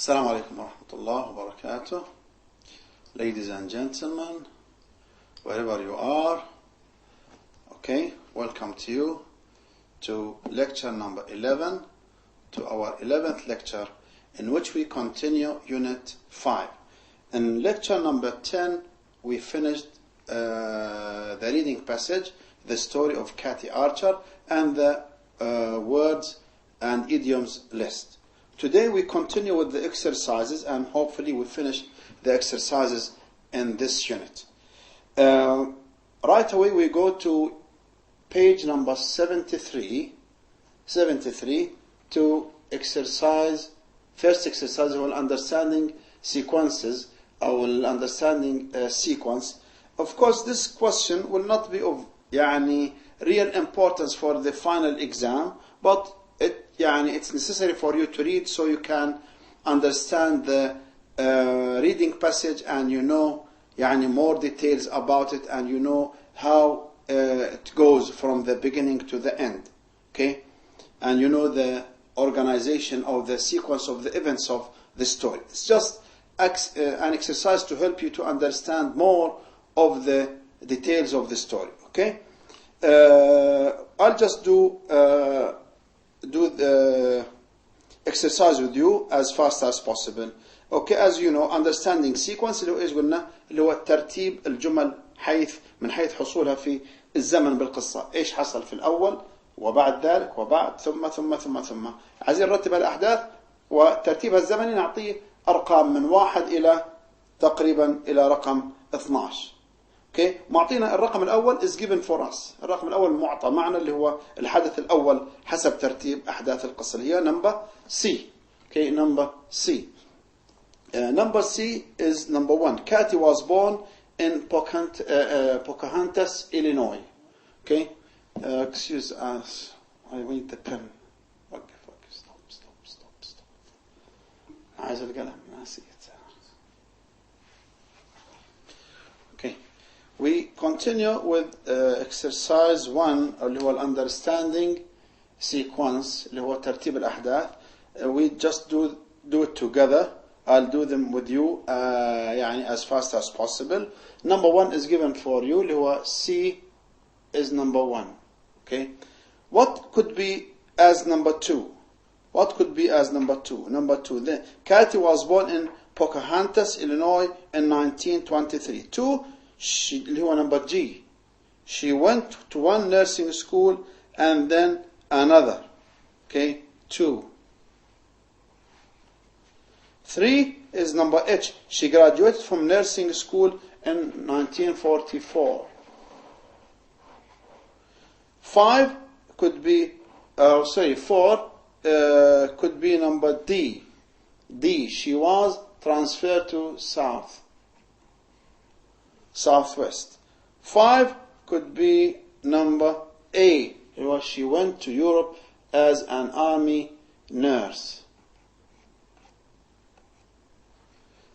Assalamu alaikum wa rahmatullahi wa barakatuh. Ladies and gentlemen, wherever you are, okay, welcome to you to lecture number 11, to our 11th lecture, in which we continue Unit 5. In lecture number 10, we finished the reading passage, the story of Cathy Archer, and the words and idioms list. Today we continue with the exercises, and hopefully we finish the exercises in this unit. Right away we go to page number 73 to exercise, first exercise, while understanding sequences, or understanding sequence. Of course, this question will not be of real importance for the final exam, but it's necessary for you to read so you can understand the reading passage, and you know more details about it, and you know how it goes from the beginning to the end, okay? And you know the organization of the sequence of the events of the story. It's just an exercise to help you to understand more of the details of the story, okay? I'll just do the exercise with you as fast as possible. Okay, as you know, understanding sequence اللي هو ايش قلنا؟ اللي هو ترتيب الجمل من حيث حصولها في الزمن بالقصة. ايش حصل في الأول وبعد ذلك وبعد ثم. عايزين نرتب الأحداث وترتيبها الزمني، نعطيه أرقام من 1 إلى تقريبا إلى رقم 12. اوكي، معطينا الرقم الاول is given for us. الرقم الاول معطى معنا اللي هو الحدث الاول حسب ترتيب احداث القصه اللي هي number C. Okay, number C. Number C is number 1. Cathy was born in Pocahontas, Illinois. Okay, excuse us, I need the pen. Stop. عايز القلم، ناسيت. Okay. We continue with exercise 1 اللي هو understanding sequence اللي هو ترتيب الأحداث. We just do it together. I'll do them with you as fast as possible. Number 1 is given for you اللي هو C is number 1. Okay. What could be as number 2? What could be as number 2? Number 2. Then Cathy was born in Pocahontas, Illinois in 1923. 2 اللي هو number G. She went to one nursing school and then another. Okay, 2. 3 is number H. She graduated from nursing school in 1944. 5 could be, 4 could be number D. D. She was transferred to Southwest. 5 could be number A. She went to Europe as an army nurse.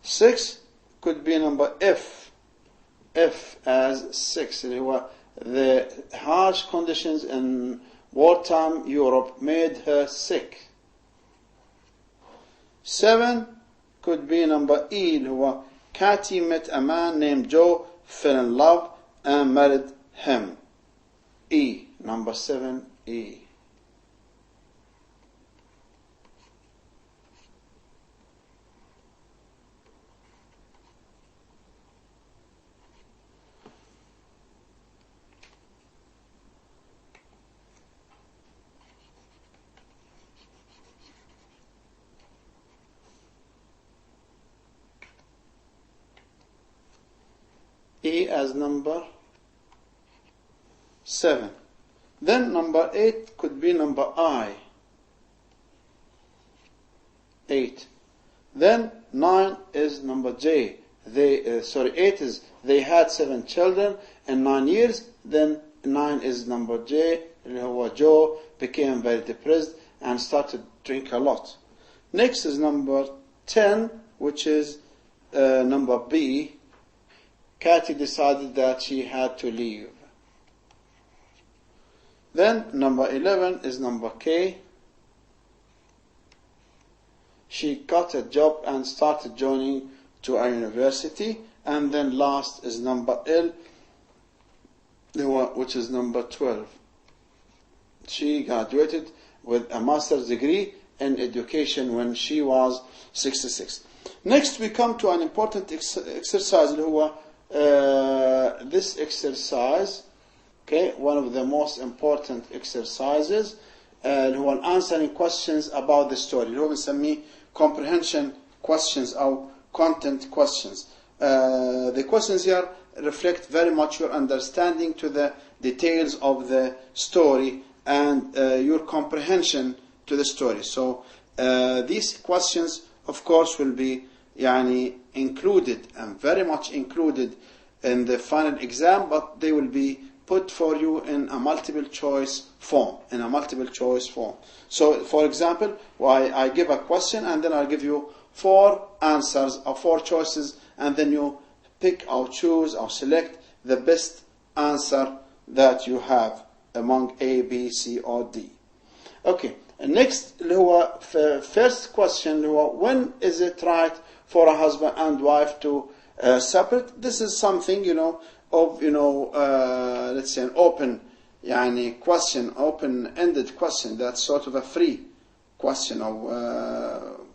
6 could be number F. F as 6. The harsh conditions in wartime Europe made her sick. 7 could be number E. Cathy met a man named Joe, fell in love, and married him. E. Number 7, E. E as number 7. Then number 8 could be number I. 8. Then 9 is number J. 8 is they had 7 children in 9 years. Then 9 is number J. Joe became very depressed and started to drink a lot. Next is number 10, which is number B. Cathy decided that she had to leave. Then number 11 is number K. she got a job and started joining to a university. And then last is number L, which is number 12. She graduated with a master's degree in education when she was 66. Next we come to an important exercise, this exercise, okay, one of the most important exercises, هو answering questions about the story, اللي هو بنسميه comprehension questions or content questions. The questions here reflect very much your understanding to the details of the story and your comprehension to the story. So these questions, of course, will be included and very much included in the final exam, but they will be put for you in a multiple choice form. So, for example, I give a question and then I'll give you 4 answers or 4 choices, and then you pick or choose or select the best answer that you have among A, B, C, or D. Okay, next, first question, when is it right for a husband and wife to separate? This is something, let's say an open question, open-ended question. That's sort of a free question, or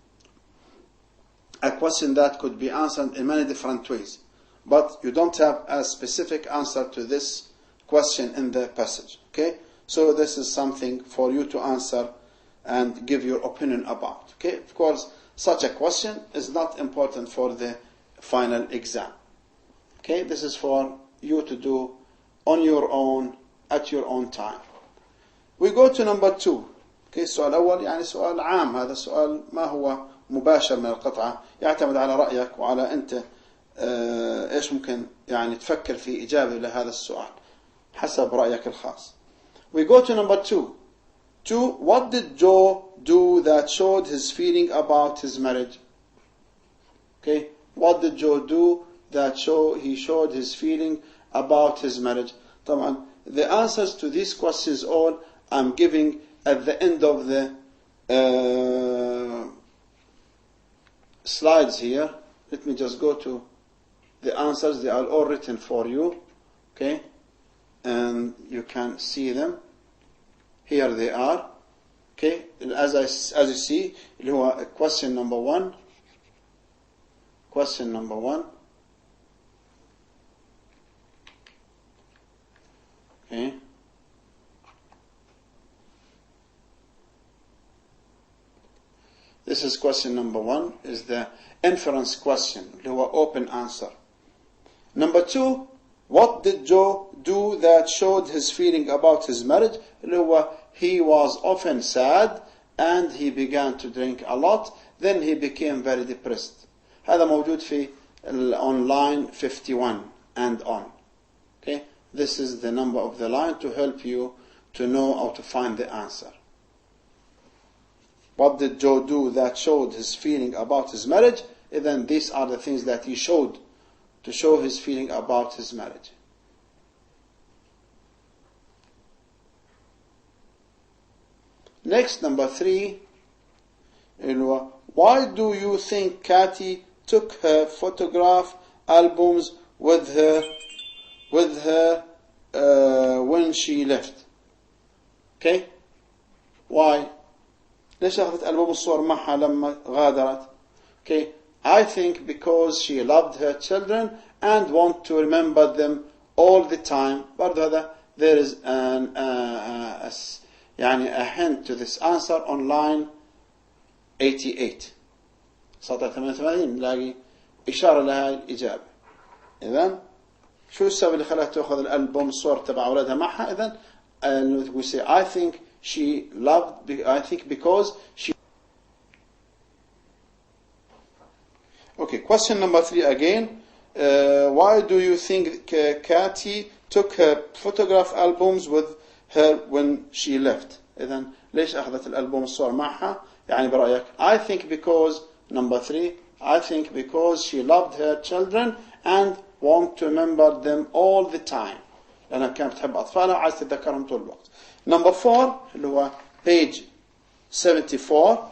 a question that could be answered in many different ways. But you don't have a specific answer to this question in the passage. Okay? So this is something for you to answer and give your opinion about. Okay? Of course, such a question is not important for the final exam. Okay? This is for you to do on your own, at your own time. We go to number 2. Okay, السؤال الأول سؤال عام. هذا السؤال ما هو مباشر من القطعة، يعتمد على رأيك وعلى أنت إيش ممكن تفكر في إجابة لهذا السؤال حسب رأيك الخاص. We go to number 2. What did Joe do that showed his feeling about his marriage? Okay, what did Joe do that he showed his feeling about his marriage? طبعا, the answers to these questions all I'm giving at the end of the slides here. Let me just go to the answers. They are all written for you. Okay, and you can see them. Here they are. Okay, as you see, question number 1. Question number 1. Okay. This is question number 1, is the inference question, open answer. Number 2, what did Joe do that showed his feeling about his marriage? He was often sad and he began to drink a lot, then he became very depressed. هذا موجود في on line 51 and on. Okay, this is the number of the line to help you to know how to find the answer. What did Joe do that showed his feeling about his marriage? And then these are the things that he showed to show his feeling about his marriage. Next, number 3. Why do you think Kathy took her photograph albums with her when she left? Okay? Why? ليش أخذت ألبوم الصور معها لما غادرت؟ Okay, I think because she loved her children and want to remember them all the time. برضو هذا there is a hint to this answer on line 88. سطر 88 نلاقي إشارة لهذه الإجابة. إذن شو السبب اللي خلاها تأخذ الألبوم الصور تبع أولادها معها؟ إذن we say I think she loved, I think because she... Okay, question number 3 again. Why do you think Kathy took her photograph albums with her when she left? إذن ليش أخذت الألبوم الصور معها؟ برأيك I think because, number 3, I think because she loved her children and want to remember them all the time. لأنها كانت تحب أطفالها وعايز تتذكرهم طول الوقت. Number 4 اللي هو page 74.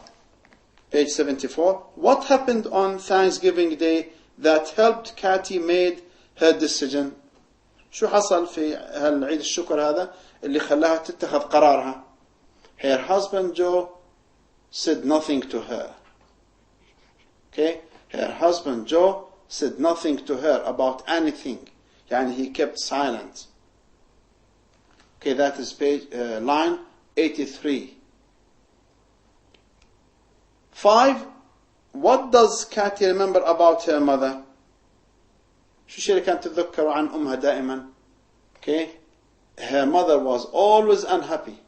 page 74. What happened on Thanksgiving Day that helped Katie made her decision? شو حصل في هالعيد الشكر هذا اللي خلاها تتخذ قرارها؟ Her husband Joe said nothing to her. Okay? Her husband Joe said nothing to her about anything. يعني he kept silent. Okay, that is page, line 83. 5. What does Katie remember about her mother? شو الشيء اللي كانت تتذكر عن أمها دائما؟ Okay? Her mother was always unhappy.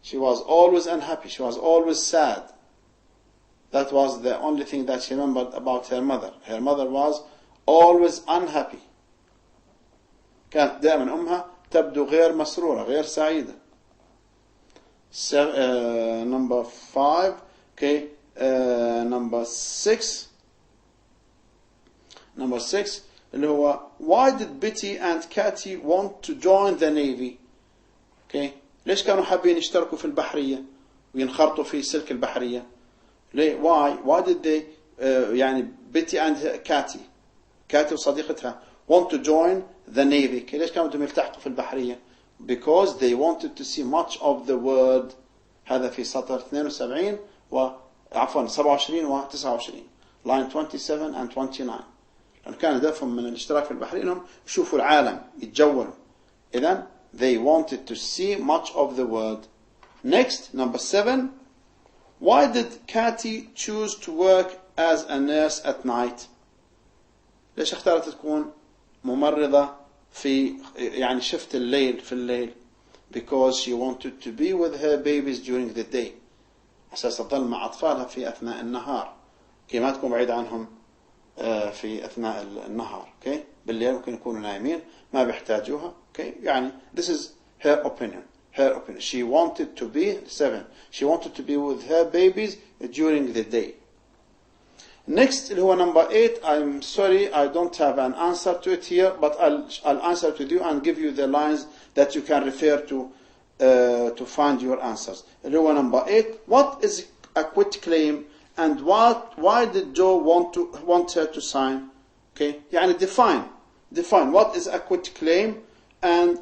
She was always unhappy. She was always sad. That was the only thing that she remembered about her mother. Her mother was always unhappy. كانت دائما أمها تبدو غير مسرورة غير سعيدة. Number 5. Okay. Number 6. Number 6 اللي هو why did Betty and Katie want to join the Navy? Okay. ليش كانوا حابين يشتركوا في البحرية وينخرطوا في سلك البحرية؟ ليه؟ Why did they يعني Betty and Katie وصديقتها want to join the Navy? Okay. ليش كانوا بدهم يلتحقوا في البحرية؟ Because they wanted to see much of the world. هذا في سطر 72 عفوا 27 و 29 line 27 and 29. لأن كان هدفهم من الاشتراك في البحرية إنهم يشوفوا العالم يتجولوا. إذن they wanted to see much of the world. Next, number 7. Why did Katie choose to work as a nurse at night? ليش اختارت تكون ممرضة في يعني شفت الليل في الليل? Because she wanted to be with her babies during the day. أساس تظل مع أطفالها في أثناء النهار. كي ما تكون بعيد عنهم في أثناء النهار. Okay? بالليل ممكن يكونوا نايمين ما بيحتاجوها. Okay? يعني this is her opinion. Her opinion. She wanted to be 7. She wanted to be with her babies during the day. Next اللي هو number 8. I'm sorry I don't have an answer to it here, but I'll answer to you and give you the lines that you can refer to find your answers. اللي هو number 8. What is a quit claim and why did Joe want her to sign? Okay, يعني define what is a quit claim and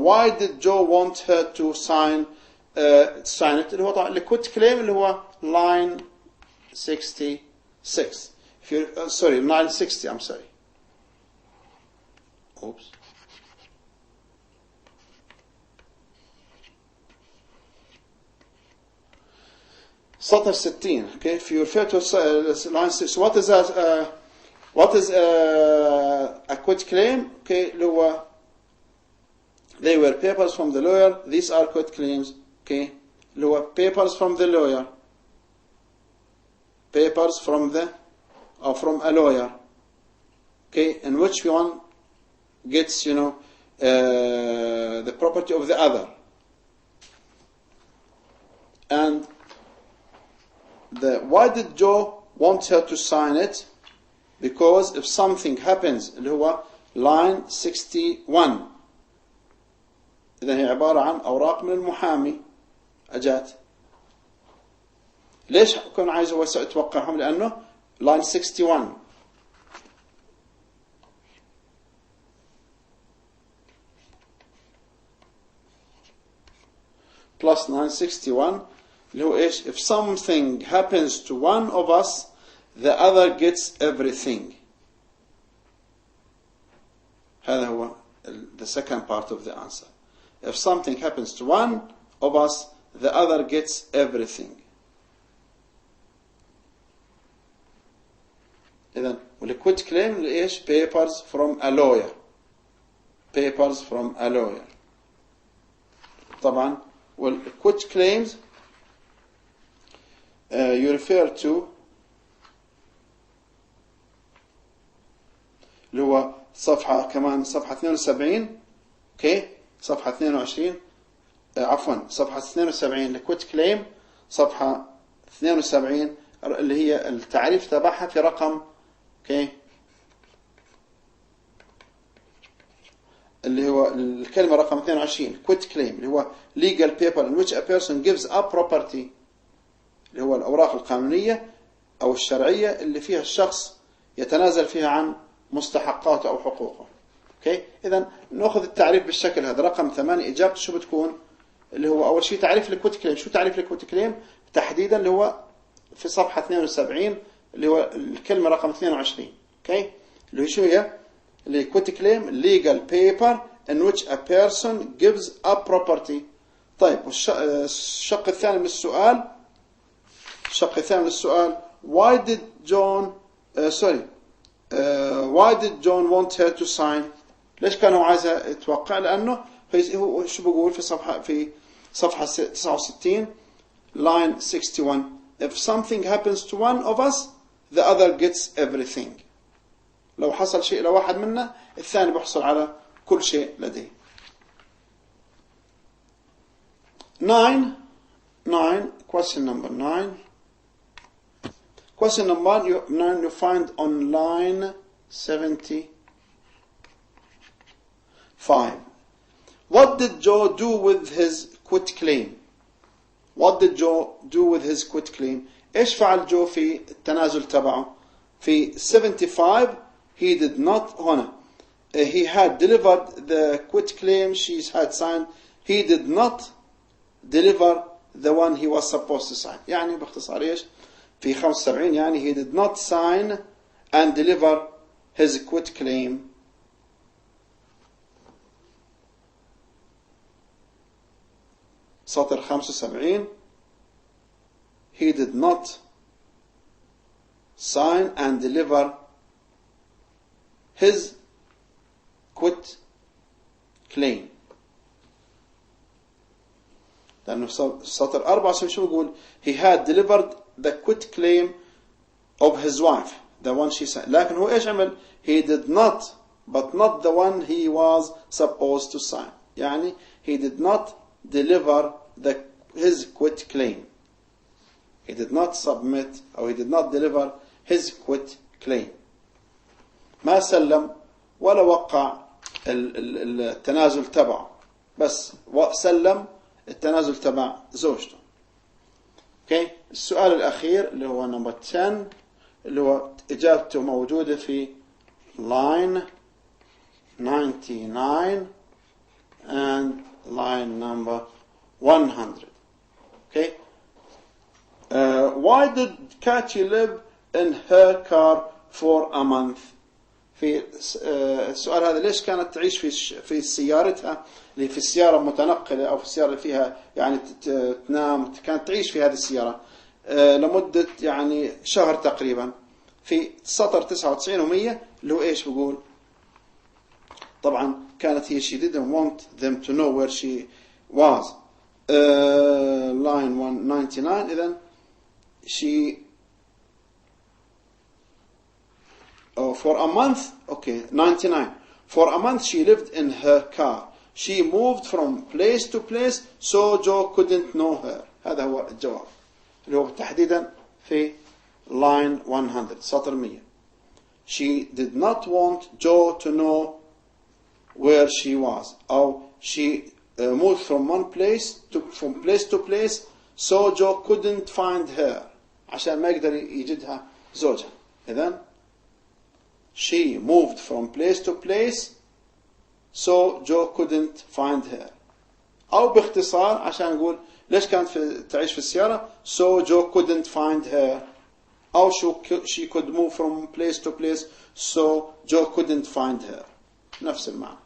why did Joe want her to sign it. اللي هو طبعا quit claim اللي هو line 66. If you sorry, line 60. I'm sorry. Oops. سطر 60. Okay, if you refer to line 6, what is a quit claim? Okay, اللي هو they were papers from the lawyer. These are quit claims. Okay, اللي هو papers from the lawyer. Papers from a lawyer. Okay, in which one gets the property of the other. And why did Joe want her to sign it? Because if something happens اللي هو line 61 إذا هي عبارة عن أوراق من المحامي أجات. ليش كان عايز هو يتوقعهم؟ لأنه line 61 plus line 61 اللي هو إيش؟ if something happens to one of us the other gets everything. هذا هو the second part of the answer. If something happens to one of us the other gets everything. إذن والquit claim لإيش؟ papers from a lawyer. Papers from a lawyer. طبعا والquit claims you refer to اللي هو صفحة كمان صفحة 72. اوكي صفحة 22 عفوا صفحة 72 لquit claim صفحة 72 اللي هي التعريف تبعها في رقم اوكي اللي هو الكلمة رقم 22 quit claim اللي هو legal paper in which a person gives up property اللي هو الأوراق القانونية أو الشرعية اللي فيها الشخص يتنازل فيها عن مستحقاته أو حقوقه. أوكي؟ إذا نأخذ التعريف بالشكل هذا. رقم 8 إجابته شو بتكون؟ اللي هو أول شيء تعريف الكويت كليم. شو تعريف الكويت كليم تحديدا؟ اللي هو في صفحة 72 اللي هو الكلمة رقم 22. أوكي؟ اللي هو شو هي؟ اللي كويت كليم legal paper in which a person gives up property. طيب الشق الثاني من السؤال why did John want her to sign؟ ليش كان هو عايزها يتوقع؟ لأنه هو شو بقول في صفحة 69 line 61 if something happens to one of us the other gets everything. لو حصل شيء لواحد منا الثاني بيحصل على كل شيء لديه. 9 question number 9 you find on line 75. What did Joe do with his quit claim? ايش فعل جو في التنازل تبعه؟ في 75 he did not هنا he had delivered the quit claim she had signed. He did not deliver the one he was supposed to sign. يعني باختصار ايش؟ في 75 يعني he did not sign and deliver his quit claim. سطر 75 he did not sign and deliver his quit claim. لأنه سطر 74 شو بيقول؟ he had delivered the quit claim of his wife, the one she signed. لكن هو إيش عمل؟ he did not but not the one he was supposed to sign. يعني he did not deliver his quit claim. He did not submit or he did not deliver his quit claim. ما سلم ولا وقع التنازل تبعه، بس سلم التنازل تبع زوجته. اوكي، السؤال الأخير اللي هو نمبر 10 اللي هو إجابته موجودة في line 99 and line number 100. Okay. Why did Katie live in her car for a month? في السؤال هذا ليش كانت تعيش في سيارتها اللي في السيارة متنقلة أو في السيارة اللي فيها يعني تنام، كانت تعيش في هذه السيارة لمدة يعني شهر تقريبا. في سطر 99 و100 اللي هو إيش بقول؟ طبعا كانت هي she didn't want them to know where she was. line 199 إذن she for a month, okay, 99. For a month she lived in her car. She moved from place to place so Joe couldn't know her. هذا هو الجواب اللي هو تحديدا في line 100 سطر 100. She did not want Joe to know where she was. أو she moved from place to place so Joe couldn't find her. عشان ما يقدر يجدها زوجها. إذن she moved from place to place so Joe couldn't find her. أو باختصار عشان نقول ليش كانت تعيش في السيارة so Joe couldn't find her. أو she could move from place to place so Joe couldn't find her. نفس المعنى.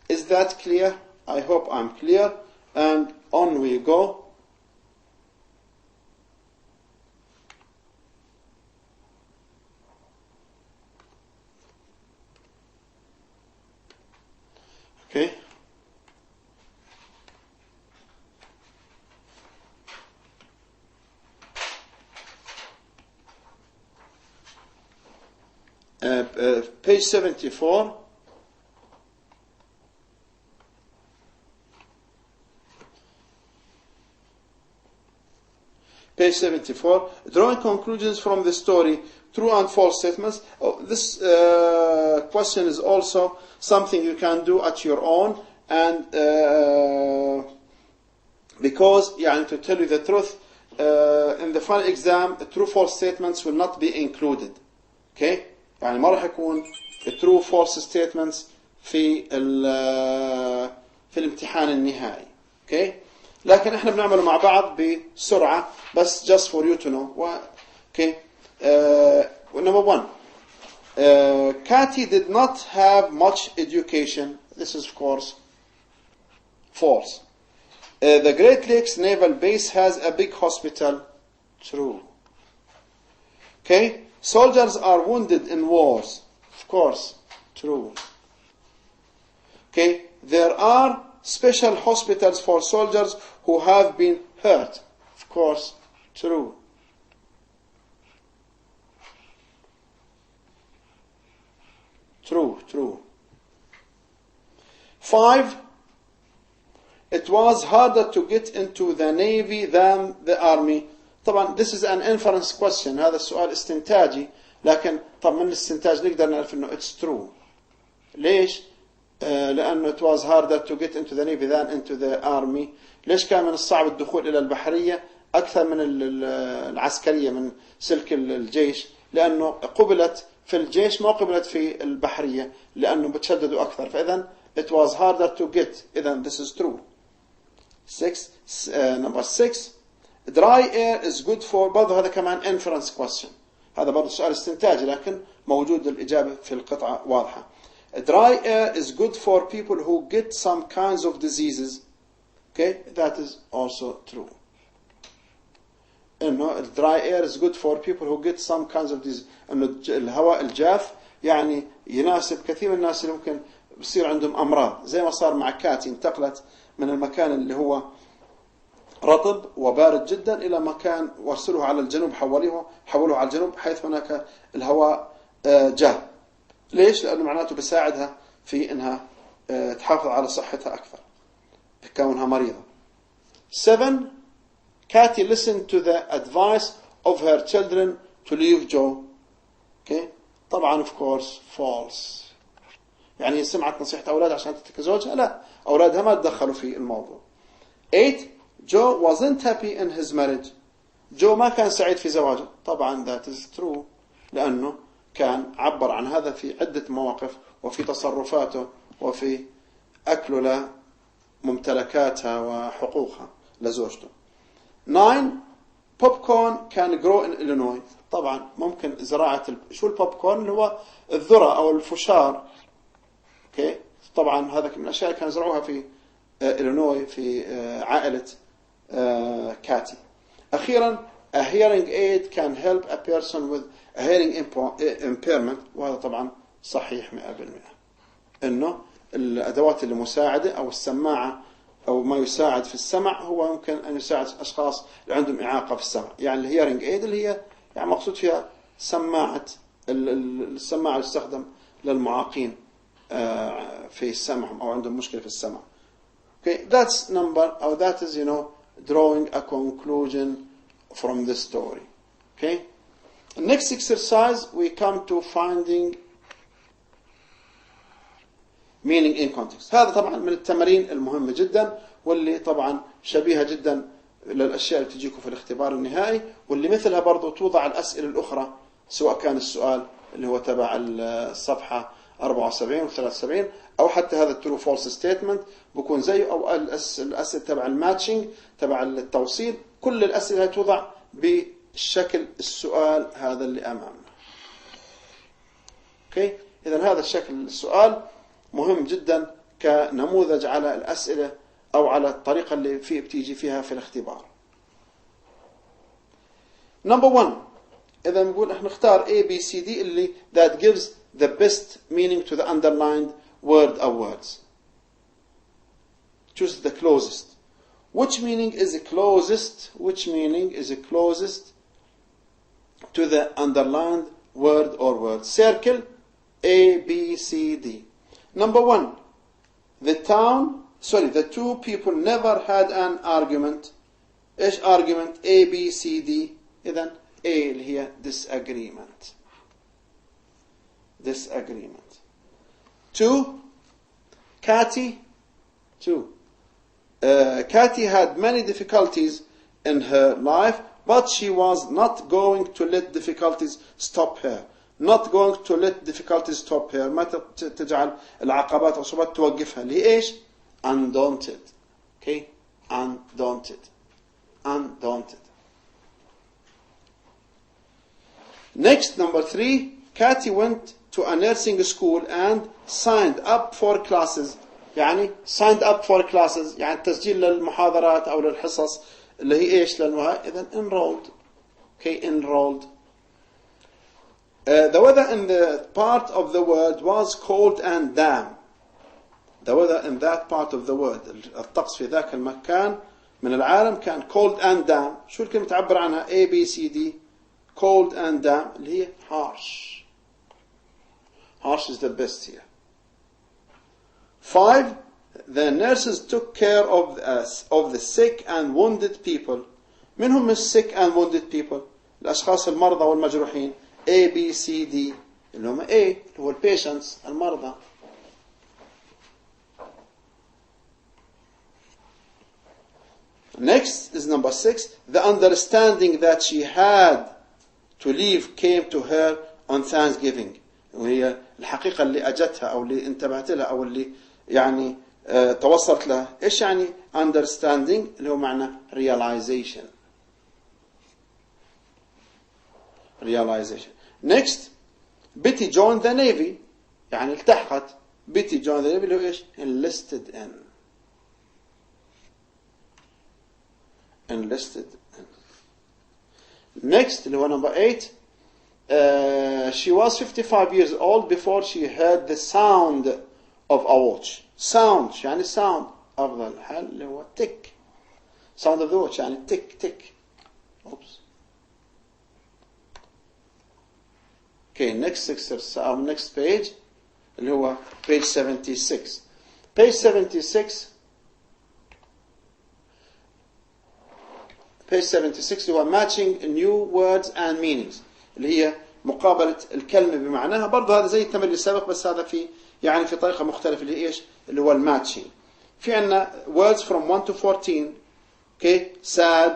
Is that clear? I hope I'm clear. And on we go. Okay. Page 74. Page 74. Drawing conclusions from the story, true and false statements. Oh, this question is also something you can do at your own, and because, yeah, to tell you the truth, in the final exam true false statements will not be included. Okay, يعني ما راح يكون true false statements في الامتحان النهائي. Okay, لكن احنا بنعمله مع بعض بسرعة بس just for you to know. Okay, number one, Cathy did not have much education. This is of course false. The Great Lakes Naval Base has a big hospital. True. Okay, soldiers are wounded in wars. Of course, true. Okay, there are special hospitals for soldiers who have been hurt. Of course, true. True, true. 5. It was harder to get into the Navy than the Army. طبعا this is an inference question. هذا السؤال استنتاجي. لكن طبعا من الاستنتاج نقدر نعرف انه it's true. ليش؟ لأنه it was harder to get into the Navy than into the Army. ليش كان من الصعب الدخول إلى البحرية أكثر من العسكرية من سلك الجيش؟ لأنه قبلت في الجيش ما قبلت في البحرية لأنه بتشددوا أكثر. فإذا it was harder to get. إذا this is true. Number 6. Dry air is good for. برضه هذا كمان inference question. هذا برضه سؤال استنتاجي لكن موجود الإجابة في القطعة واضحة. Dry air is good for people who get some kinds of diseases. Okay, that is also true. إنه dry air is good for people who get some kinds of diseases. إنه الهواء الجاف يعني يناسب كثير من الناس اللي ممكن بصير عندهم أمراض زي ما صار مع كاتي. انتقلت من المكان اللي هو رطب وبارد جدا إلى مكان وصلوه على الجنوب حولوه على الجنوب حيث هناك الهواء جاف. ليش؟ لأنه معناته بيساعدها في إنها تحافظ على صحتها أكثر بكونها مريضة. 7. Cathy listened to the advice of her children to leave Joe. Okay. طبعا of course false. يعني سمعت نصيحة أولادها عشان تترك زوجها؟ لا، أولادها ما تدخلوا في الموضوع. 8. Joe wasn't happy in his marriage. جو ما كان سعيد في زواجه. طبعا that is true لأنه كان عبر عن هذا في عدة مواقف وفي تصرفاته وفي أكله لممتلكاتها وحقوقها لزوجته. 9. Popcorn can grow in Illinois. طبعا ممكن زراعة شو البوبكورن اللي هو الذرة أو الفشار. okay. طبعا هذا من الأشياء اللي كانوا يزرعوها في إلينوي في عائلة كاتي. أخيرا a hearing aid can help a person with a hearing impairment. وهذا طبعا صحيح 100%. إنه الأدوات المساعدة أو السماعة أو ما يساعد في السمع هو ممكن أن يساعد أشخاص اللي عندهم إعاقة في السمع. يعني الهيرنج ايد اللي هي يعني مقصود فيها سماعة السماعة تستخدم للمعاقين في سمعهم أو عندهم مشكلة في السمع. Okay, that's number or that is drawing a conclusion from the story. Okay. Next exercise we come to finding meaning in context. هذا طبعا من التمارين المهمة جدا واللي طبعا شبيهة جدا للأشياء اللي تجيكم في الاختبار النهائي واللي مثلها برضو توضع الأسئلة الأخرى سواء كان السؤال اللي هو تبع الصفحة 74 و 73 أو حتى هذا الترو فولس ستيتمنت بكون زيه أو الأسئلة تبع الماتشنج تبع التوصيل. كل الأسئلة توضع بشكل السؤال هذا اللي أمامنا. okay. إذن هذا الشكل السؤال مهم جدا كنموذج على الأسئلة أو على الطريقة اللي فيه بتيجي فيها في الاختبار. Number 1 إذا نقول إحنا نختار A, B, C, D اللي that gives the best meaning to the underlined word or words. Choose the closest. Which meaning is closest? Which meaning is closest to the underlined word or word? Circle A, B, C, D. Number 1, the two people never had an argument. إيش argument? A, B, C, D. إذن A اللي هي disagreement. Disagreement. 2, Cathy had many difficulties in her life, but she was not going to let difficulties stop her. Not going to let difficulties stop her. ما تجعل العقبات والصعوبات توقفها. لإيش؟ Undaunted. Okay? Undaunted. Undaunted. Next, number 3. Katie went to a nursing school and signed up for classes. يعني signed up for classes يعني تسجيل للمحاضرات أو للحصص اللي هي إيش إذن enrolled. Okay, enrolled. The weather in the part of the world was cold and damp. The weather in that part of the world, الطقس في ذاك المكان من العالم كان cold and damp. شو الكلمة تعبر عنها؟ A, B, C, D. Cold and damp اللي هي harsh. Harsh is the best here. 5. The nurses took care of the sick and wounded people. من هم الsick and wounded people؟ الأشخاص المرضى والمجروحين. A, B, C, D. اللي هم A اللي هو patients المرضى. Next is number 6. The understanding that she had to leave came to her on Thanksgiving. وهي الحقيقة اللي أجتها أو اللي انتبهت لها أو اللي يعني توصلت لها. إيش يعني understanding؟ اللي هو معنى realization. Realization. Next, Betty joined the Navy. يعني التحقت. Betty joined the Navy اللي هو إيش؟ enlisted in. Enlisted in. Next, اللي هو number 8. She was 55 years old before she heard the sound of a watch. Sound يعني sound أفضل حال اللي هو tick. Sound of the watch يعني tick tick. Oops. Okay, next exercise, next page اللي هو page 76. Page 76. Page 76 اللي هو matching new words and meanings. اللي هي مقابلة الكلمة بمعناها. برضه هذا زي التمرين السابق بس هذا في يعني في طريقة مختلفة اللي هي إيش؟ اللي هو الماتشينج. في عنا words from 1 to 14. Okay, sad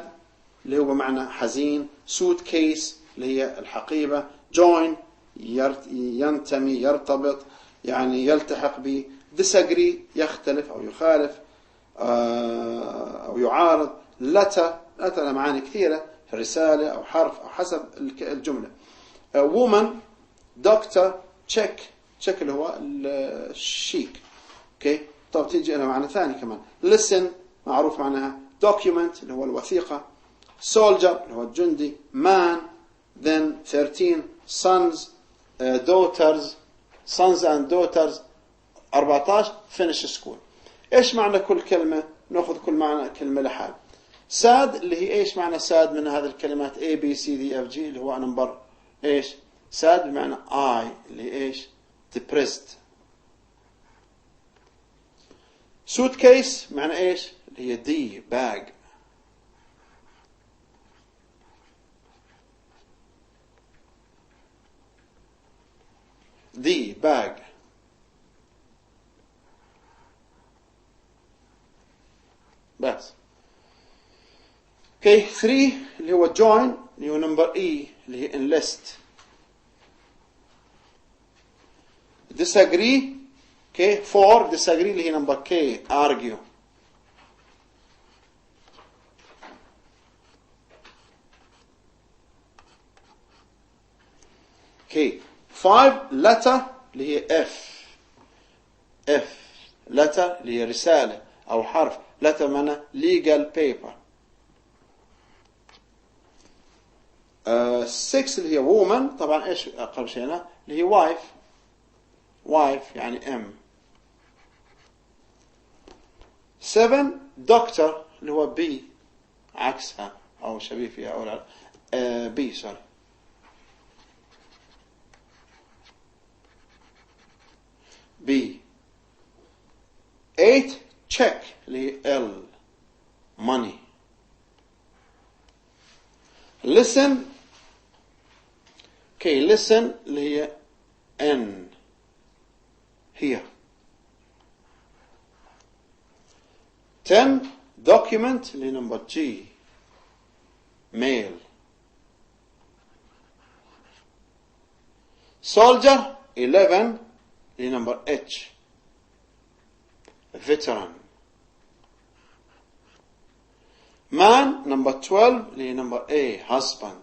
اللي هو بمعنى حزين. suitcase اللي هي الحقيبة. join ينتمي يرتبط يعني يلتحق ب. disagree يختلف أو يخالف أو يعارض. letter لها معاني كثيرة. رسالة أو حرف أو حسب الجملة. woman doctor check اللي هو الشيك. اوكي طب تيجي لها معنى ثاني كمان. listen معروف معناها. document اللي هو الوثيقة. soldier اللي هو الجندي. man. then 13 sons daughters sons and daughters 14 finish school. ايش معنى كل كلمة؟ ناخذ كل معنى كلمة لحال. sad اللي هي ايش معنى sad من هذه الكلمات A B C D F G اللي هو نمبر ايش؟ sad بمعنى I اللي ايش؟ depressed. suitcase معنى ايش؟ اللي هي D bag. D bag. بس. Okay, 3 اللي هو join اللي هو نمبر E اللي هي enlist. disagree. Okay, 4 disagree اللي هي نمبر K argue. Okay, 5 letter اللي هي F letter اللي هي رسالة أو حرف. letter معنى legal paper. 6 اللي هي woman طبعا ايش اقرب شيء لها اللي هي wife يعني M. 7 doctor اللي هو B عكسها او شبيه فيها او لا B sorry. B. 8 check اللي هي L money. listen. Okay, listen اللي هي N here. 10 document اللي هي نمبر G male. Soldier 11 اللي number H. Veteran. Man number 12 اللي number A husband.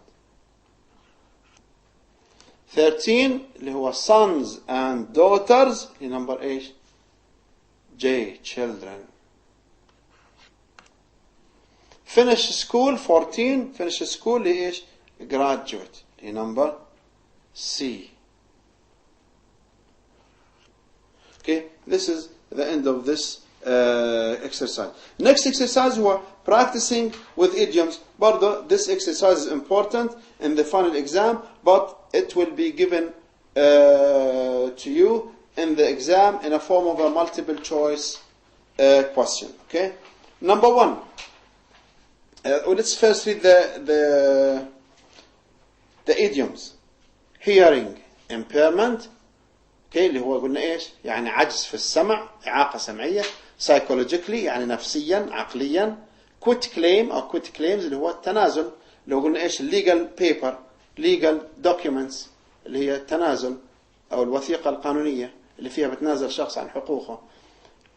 13 اللي هو sons and daughters اللي number ايش؟ J children. finish school 14 finish school اللي ايش؟ graduate اللي number C. Okay, this is the end of this exercise. Next exercise هو practicing with idioms. برضه this exercise is important in the final exam, but it will be given to you in the exam in a form of a multiple choice question. Okay, number one. Let's first read the idioms. Hearing impairment. Okay, اللي هو قلنا ايش؟ يعني عجز في السمع، إعاقة سمعية. Psychologically يعني نفسيا عقليا. Quit claim أو quit claims اللي هو التنازل. لو قلنا ايش؟ legal paper, legal documents اللي هي التنازل أو الوثيقة القانونية اللي فيها بتنازل شخص عن حقوقه.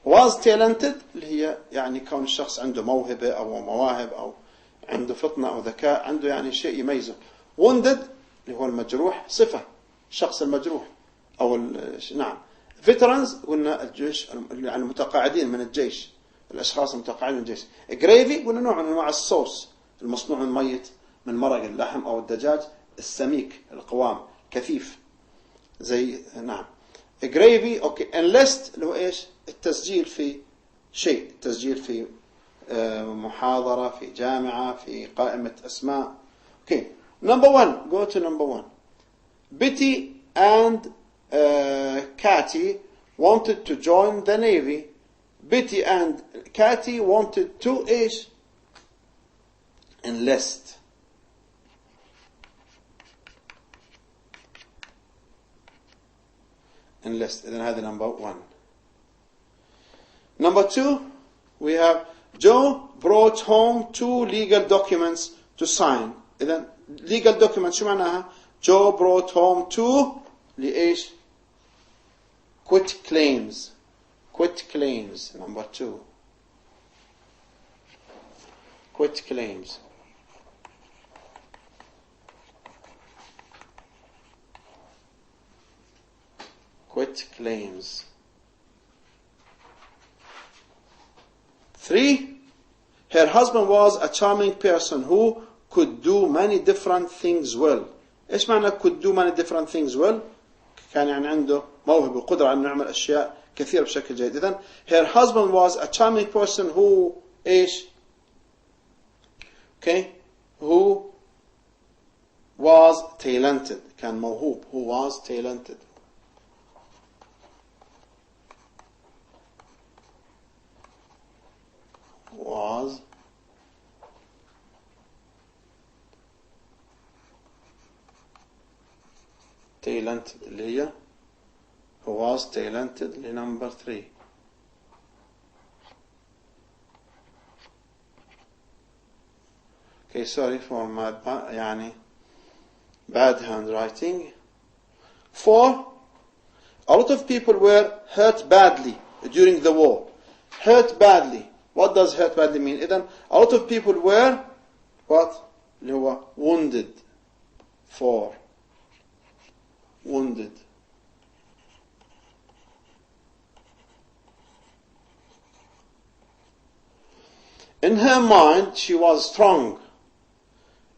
Was talented اللي هي يعني كون الشخص عنده موهبة أو مواهب أو عنده فطنة أو ذكاء، عنده يعني شيء يميزه. Wounded اللي هو المجروح، صفة الشخص المجروح أو نعم. Veterans قلنا الجيش يعني المتقاعدين من الجيش، الأشخاص المتقاعدين من الجيش. Gravy قلنا نوع من أنواع الصوص المصنوع من ميت، من مرق اللحم أو الدجاج السميك القوام كثيف زي نعم. Gravy أوكي. Enlist اللي هو إيش؟ التسجيل في شيء، التسجيل في محاضرة، في جامعة، في قائمة أسماء. Okay, number one. Go to number one. Betty and Katy wanted to join the Navy. Betty and Katy wanted to إيش؟ enlist. Enlist. إذن هذا number one. Number two, we have Joe brought home 2 legal documents to sign. إذن legal documents شو معناها؟ Joe brought home 2 لإيش؟ quit claims. Quit claims. Number 2. Quit claims. Quit claims. 3. Her husband was a charming person who could do many different things well. إيش معنى could do many different things well؟ كان يعني عنده موهبة وقدرة على أن يعمل أشياء كثيرة بشكل جيد. إذن her husband was a charming person who إيش؟ Okay, who was talented. كان موهوب. Who was talented. Was talented اللي هي who was talented اللي number 3. Okay, sorry for my يعني bad handwriting. 4. A lot of people were hurt badly during the war. Hurt badly. What does hurt badly mean? إذن a lot of people were what? اللي هو wounded. 4. Wounded. In her mind she was strong.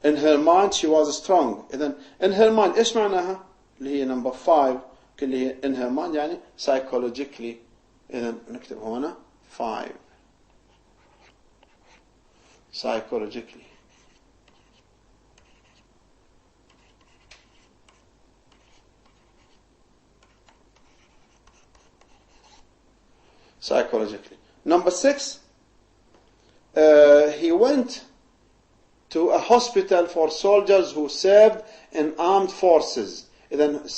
In her mind she was strong. إذن in her mind إيش معناها؟ اللي هي number 5 اللي هي in her mind يعني psychologically. إذن نكتب هنا 5. Psychologically. Psychologically. Number 6. He went to a hospital for soldiers who served in armed forces. إذن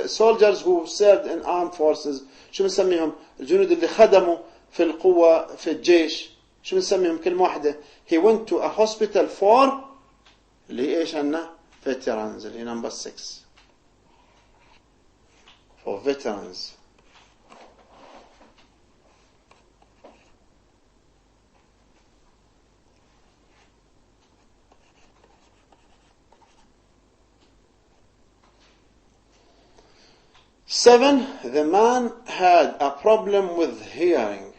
soldiers who served in armed forces شو بنسميهم؟ الجنود اللي خدموا في القوة في الجيش. شو بنسميهم كلمة واحدة؟ He went to a hospital for اللي هي إيش عنا؟ veterans اللي هي number 6 for veterans. Seven, the man had a problem with hearing.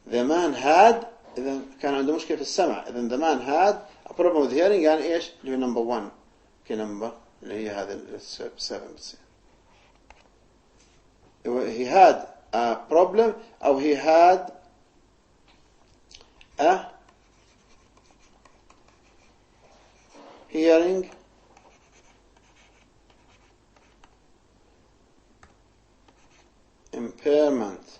The man had إذا كان عنده مشكلة في السمع. إذا the man had a problem with hearing يعني إيش؟ اللي هو number 1 كنمبر اللي هي هذا 7 بتصير. He had a problem أو he had a hearing impairment.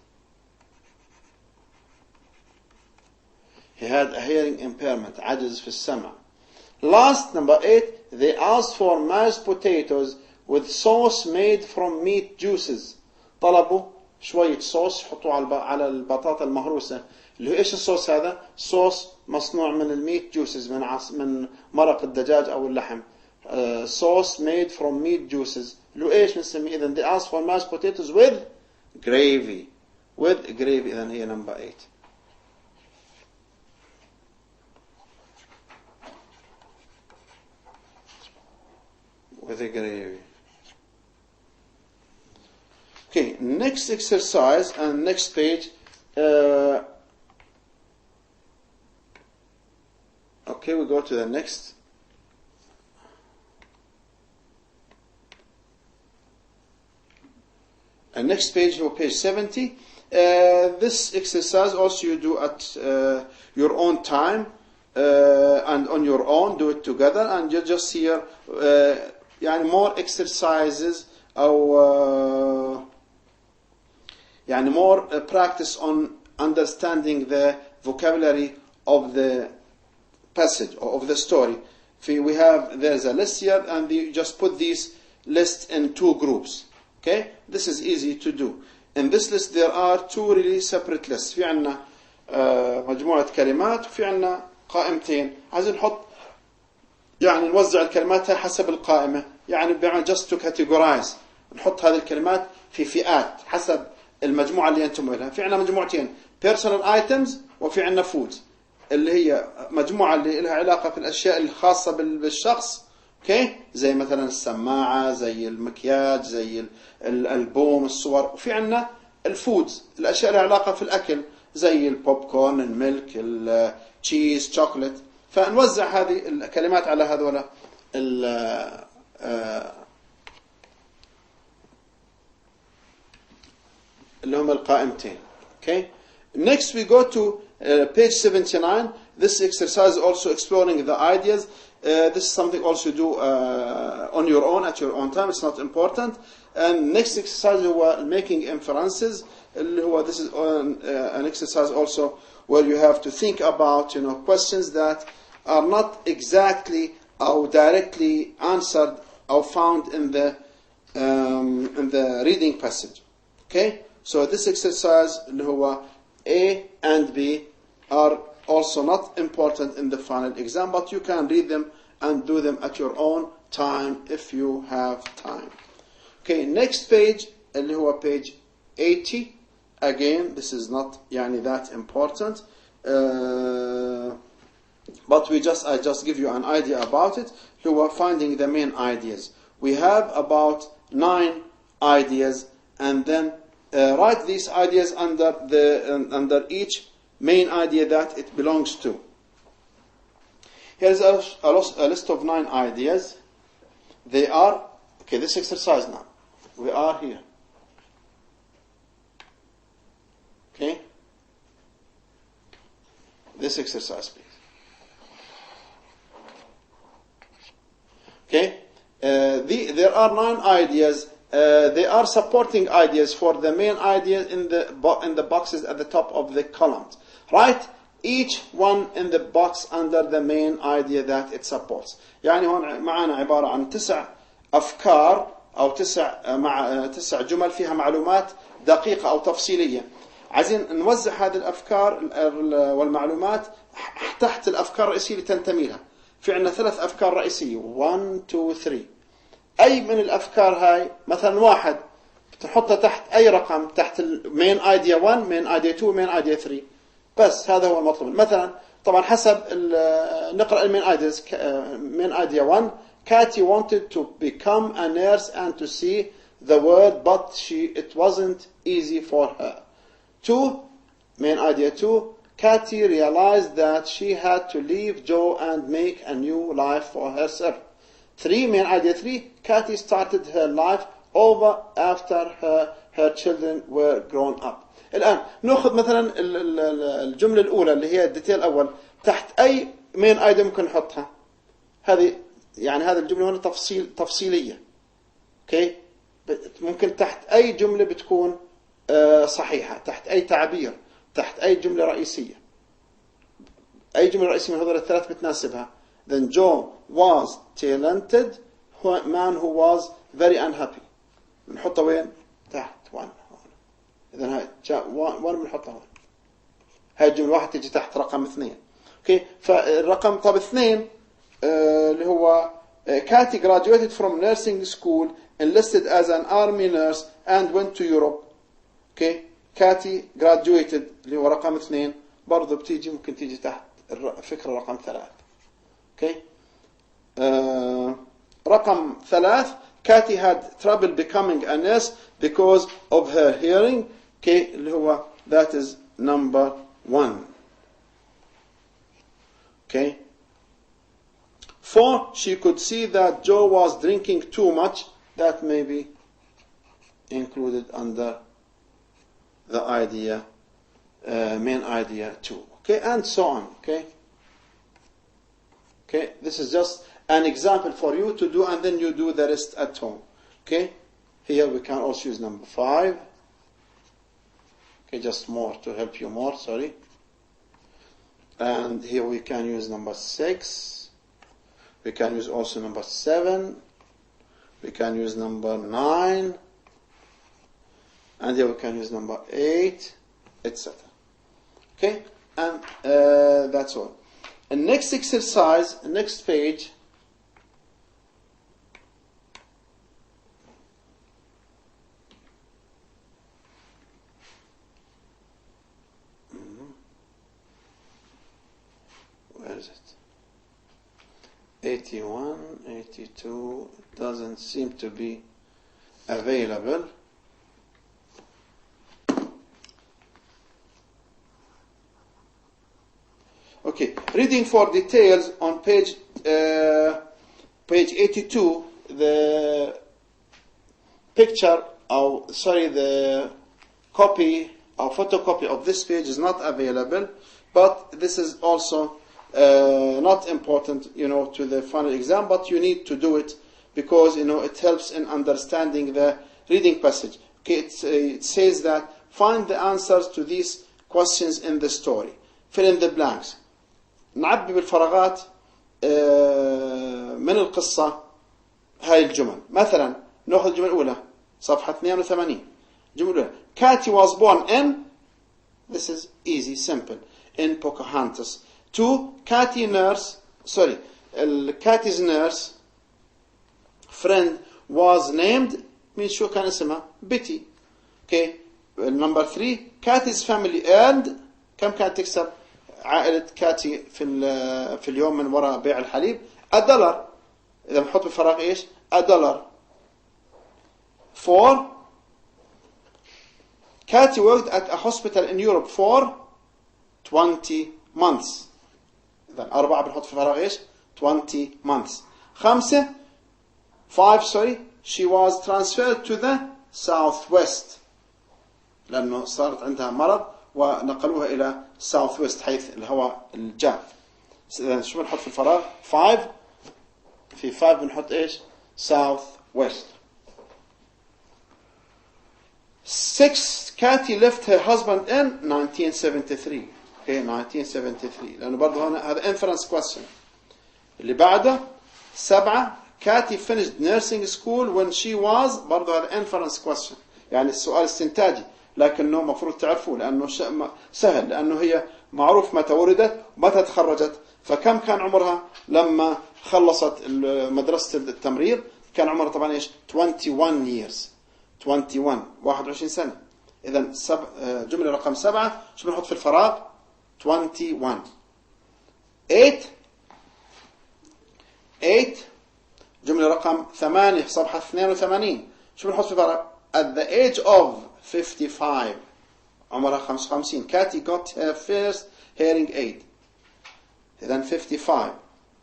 He had a hearing impairment, عجز في السمع. Last, number 8, they asked for mashed potatoes with sauce made from meat juices. طلبوا شوية صوص يحطوه على البطاطا المهروسة. اللي هو إيش الصوص هذا؟ صوص مصنوع من الميت جوسز من مرق الدجاج أو اللحم. Sauce made from meat juices. اللي هو إيش بنسميه؟ إذا they asked for mashed potatoes with gravy. With gravy. إذا هي number 8. With a gravy. Okay, next exercise and next page. Okay, we go to the next. And next page, page 70. This exercise also you do at your own time and on your own. Do it together, and you just hear يعني more exercises أو يعني more practice on understanding the vocabulary of the passage or of the story. There's a list here, and you just put these lists in 2 groups. Okay, this is easy to do. In this list there are 2 really separate lists. في عنا مجموعة كلمات وفي عنا قائمتين. عايزين نحط يعني نوزع الكلمات حسب القائمة. يعني بمعنى just to categorize. نحط هذه الكلمات في فئات حسب المجموعة اللي أنتم لها. في عنا مجموعتين personal items وفي عنا foods اللي هي مجموعة اللي لها علاقة في الأشياء الخاصة بالشخص. اوكي زي مثلا السماعة، زي المكياج، زي الألبوم، الصور. وفي عنا الفودز الأشياء لها علاقة في الأكل زي البوب كورن، الميلك، التشيز، شوكولات. فنوزع هذه الكلمات على هذولا اللي هم القائمتين. Okay. Next we go to page 79. This exercise also exploring the ideas. This is something also you do on your own at your own time. It's not important. And next exercise هو making inferences. This is an exercise also where you have to think about questions that are not exactly or directly answered or found in the reading passage. Okay. So this exercise اللي هو A and B are also not important in the final exam, but you can read them and do them at your own time if you have time. Okay, next page اللي هو page 80. Again, this is not يعني that important, but I just give you an idea about it. اللي هو finding the main ideas. We have about 9 ideas, and then write these ideas under each main idea that it belongs to. Here's a list of 9 ideas. They are, okay, this exercise now. We are here. Okay? This exercise, please. Okay? There are 9 ideas. They are supporting ideas for the main idea in the boxes at the top of the columns. Write each one in the box under the main idea that it supports. يعني هون معنا عبارة عن 9 أفكار أو 9 جمل فيها معلومات دقيقة أو تفصيلية. عايزين نوزع هذه الأفكار والمعلومات تحت الأفكار الرئيسية اللي تنتمي لها. في عندنا 3 أفكار رئيسية 1 2 3. أي من الأفكار هاي مثلا واحد بتحطها تحت أي رقم تحت المين ايديا 1 مين ايديا 2 مين ايديا 3 بس. هذا هو المطلوب. مثلا طبعا حسب نقرأ المين ايدياز. مين ايديا 1 Katie wanted to become a nurse and to see the world but it wasn't easy for her. 2 main idea 2 Katie realized that she had to leave Joe and make a new life for herself. 3 main idea 3 Katie started her life over after her children were grown up. الآن نأخذ مثلا الجملة الأولى اللي هي الديتيل الأول تحت أي مين ايديا ممكن نحطها. هذه يعني هذه الجملة هنا تفصيلية. اوكي ممكن تحت أي جملة بتكون صحيحة، تحت أي تعبير، تحت أي جملة رئيسية. أي جملة رئيسية من هذول الثلاث بتناسبها. Then Joe was talented man who was very unhappy. بنحطها وين؟ تحت 1. إذا هاي 1 بنحطها هون. هاي الجملة واحد تيجي تحت رقم 2. اوكي فالرقم طب 2 اللي هو Katie graduated from nursing school, enlisted as an army nurse and went to Europe. اوكي Katie graduated اللي هو رقم 2 برضه بتيجي ممكن تيجي تحت الفكرة رقم 3. اوكي رقم 3 Katie had trouble becoming a nurse because of her hearing. اوكي اللي هو that is number 1. Okay. 4 she could see that Joe was drinking too much. That may be included under the idea main idea 2. Okay and so on. Okay this is just an example for you to do and then you do the rest at home. Okay here we can also use number 5. Okay just more to help you more, sorry. And here we can use number 6. We can use also number 7. We can use number 9. And here we can use number 8, etc. Okay? And that's all. The next exercise, next page. Where is it? 81, 82, it doesn't seem to be available. Okay, reading for details on page 82, the picture, the copy or photocopy of this page is not available, but this is also not important, to the final exam, but you need to do it because, it helps in understanding the reading passage. Okay, it says that find the answers to these questions in the story. Fill in the blanks. نعبي بالفراغات من القصة هاي الجمل. مثلا نأخذ الجملة الأولى صفحة 82. الجملة الأولى Katie was born in, this is easy, simple, in Pocahontas. 2 Katie's nurse friend was named, means شو كان اسمها؟ Betty. Okay. Number 3 Katie's family earned, كم كانت تكسب عائلة كاتي في اليوم من وراء بيع الحليب؟ $1. إذا بنحط بالفراغ إيش؟ $1. 4 Katie worked at a hospital in Europe for 20 months. إذا 4 بنحط في الفراغ إيش؟ 20 months. 5 she was transferred to the southwest لأنه صارت عندها مرض ونقلوها إلى southwest حيث الهواء الجاف. إذا شو بنحط في الفراغ؟ 5 في 5 بنحط إيش؟ southwest. 6 Katie left her husband in 1973. Okay, 1973 لأنه برضه هنا هذا inference question. اللي بعده 7 Katie finished nursing school when she was, برضه هذا inference question، يعني السؤال استنتاجي لكنه مفروض تعرفوه لأنه سهل، لأنه هي معروف متى ولدت ومتى تخرجت. فكم كان عمرها لما خلصت مدرسة التمريض؟ كان عمرها طبعا ايش؟ 21 years. 21 سنة. إذا جملة رقم 7 شو بنحط في الفراغ؟ 21. 8 جملة رقم 8 صفحة 82 شو بنحط في الفراغ؟ at the age of 55 عمرها 55. Katie got her first hearing aid. إذا 55.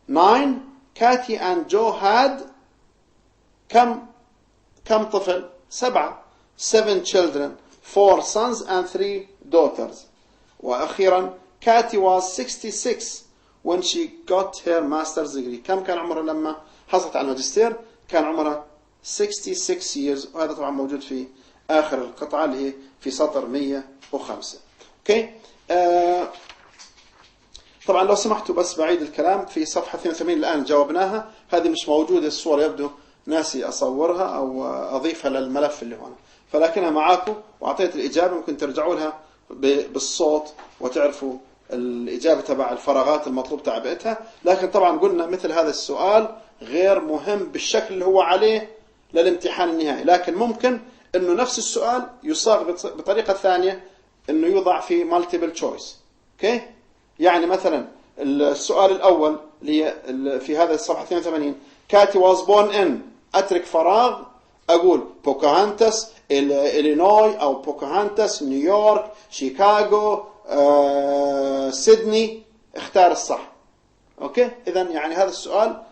9 Katie and Joe had كم طفل؟ 7. 7 children, 4 sons and 3 daughters. وأخيرا Katie was 66 when she got her master's degree. كم كان عمرها لما حصلت على الماجستير؟ كان عمرها 66 years. وهذا طبعا موجود في آخر القطعة اللي هي في سطر 105. اوكي. طبعا لو سمحتوا بس بعيد الكلام في صفحة 82 الآن جاوبناها. هذه مش موجودة الصورة، يبدو ناسي أصورها أو أضيفها للملف اللي هنا، فلكنها معاكم وأعطيت الإجابة. ممكن ترجعوا لها بالصوت وتعرفوا الإجابة تبع الفراغات المطلوب تعبئتها. لكن طبعا قلنا مثل هذا السؤال غير مهم بالشكل اللي هو عليه للامتحان النهائي، لكن ممكن أنه نفس السؤال يصاغ بطريقة ثانية، أنه يوضع في multiple choice. أوكي؟ يعني مثلا السؤال الأول اللي في هذا الصفحة 82 كاتي was born in، أترك فراغ أقول بوكاهانتس إلينوي أو بوكاهانتس نيويورك شيكاغو سيدني. اختار الصح. أوكي؟ إذن يعني هذا السؤال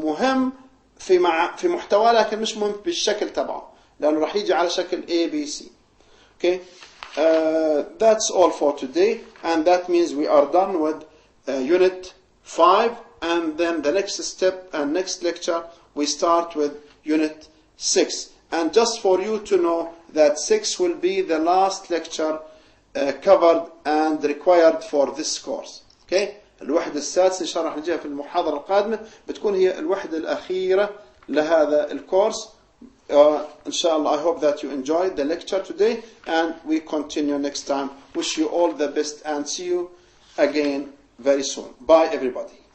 مهم في محتوى، لكن مش مهم بالشكل تبعه، لأنه راح يجي على شكل ABC. Okay, that's all for today, and that means we are done with Unit 5, and then the next step and next lecture we start with Unit 6. And just for you to know that 6 will be the last lecture covered and required for this course. Okay, الوحدة السادسة إن شاء الله راح نجيها في المحاضرة القادمة، بتكون هي الوحدة الأخيرة لهذا الكورس. Inshallah, I hope that you enjoyed the lecture today, and we continue next time. Wish you all the best and see you again very soon. Bye everybody.